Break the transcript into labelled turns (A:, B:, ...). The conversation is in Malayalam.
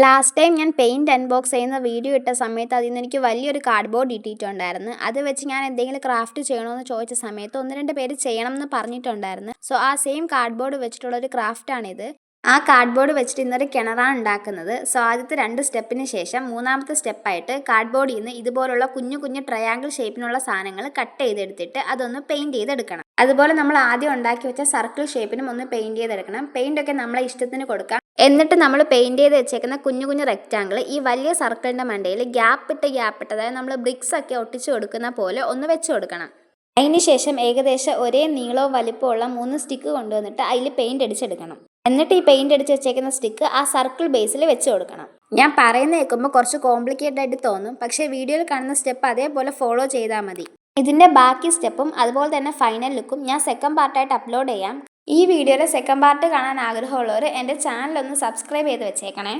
A: ലാസ്റ്റ് ടൈം ഞാൻ പെയിൻറ്റ് അൺബോക്സ് ചെയ്യുന്ന വീഡിയോ ഇട്ട സമയത്ത് അതിൽ നിന്ന് എനിക്ക് വലിയൊരു കാർഡ്ബോർഡ് കിട്ടിയിട്ടുണ്ടായിരുന്നു. അത് വെച്ച് ഞാൻ എന്തെങ്കിലും ക്രാഫ്റ്റ് ചെയ്യണമെന്ന് ചോദിച്ച സമയത്ത് 1-2 പേര് ചെയ്യണം എന്ന് പറഞ്ഞിട്ടുണ്ടായിരുന്നു. സോ ആ സെയിം കാർഡ്ബോർഡ് വെച്ചിട്ടുള്ളൊരു ക്രാഫ്റ്റാണിത്. ആ കാർഡ്ബോർഡ് വെച്ചിട്ട് ഇന്നൊരു കിണറാണ് ഉണ്ടാക്കുന്നത്. സോ ആദ്യത്തെ 2 സ്റ്റെപ്പിന് ശേഷം മൂന്നാമത്തെ സ്റ്റെപ്പായിട്ട് കാർഡ്ബോർഡിൽ നിന്ന് ഇതുപോലുള്ള കുഞ്ഞു കുഞ്ഞു ട്രയാങ്കിൾ ഷേപ്പിനുള്ള സാധനങ്ങൾ കട്ട് ചെയ്തെടുത്തിട്ട് അതൊന്ന് പെയിൻറ്റ് ചെയ്തെടുക്കണം. അതുപോലെ നമ്മൾ ആദ്യം ഉണ്ടാക്കി വെച്ച സർക്കിൾ ഷേപ്പിനും ഒന്ന് പെയിൻറ്റ് ചെയ്തെടുക്കണം. പെയിൻ്റൊക്കെ നമ്മളെ ഇഷ്ടത്തിന് കൊടുക്കാം. എന്നിട്ട് നമ്മൾ പെയിൻറ്റ് ചെയ്ത് വെച്ചേക്കുന്ന കുഞ്ഞു കുഞ്ഞു റെക്റ്റാങ്കിൾ ഈ വലിയ സർക്കിളിൻ്റെ മണ്ടയിൽ ഗ്യാപ്പിട്ട് അതായത് നമ്മൾ ബ്രിക്സ് ഒക്കെ ഒട്ടിച്ച് കൊടുക്കുന്ന പോലെ ഒന്ന് വെച്ച് കൊടുക്കണം. അതിന് ശേഷം ഏകദേശം ഒരേ നീളവും വലിപ്പമുള്ള 3 സ്റ്റിക്ക് കൊണ്ടുവന്നിട്ട് അതിൽ പെയിൻറ്റ് അടിച്ചെടുക്കണം. എന്നിട്ട് ഈ പെയിൻറ്റ് അടിച്ച് വെച്ചേക്കുന്ന സ്റ്റിക്ക് ആ സർക്കിൾ ബേസിൽ വെച്ച് കൊടുക്കണം. ഞാൻ പറയുന്ന കേൾക്കുമ്പോൾ കുറച്ച് കോംപ്ലിക്കേറ്റഡ് ആയിട്ട് തോന്നും, പക്ഷേ വീഡിയോയിൽ കാണുന്ന സ്റ്റെപ്പ് അതേപോലെ ഫോളോ ചെയ്താൽ മതി. ഇതിൻ്റെ ബാക്കി സ്റ്റെപ്പും അതുപോലെ തന്നെ ഫൈനൽ ലുക്കും ഞാൻ സെക്കൻഡ് പാർട്ടായിട്ട് അപ്ലോഡ് ചെയ്യാം. ഈ വീഡിയോയുടെ സെക്കൻഡ് പാർട്ട് കാണാൻ ആഗ്രഹമുള്ളവർ എൻ്റെ ചാനലൊന്ന് സബ്സ്ക്രൈബ് ചെയ്ത് വെച്ചേക്കണേ.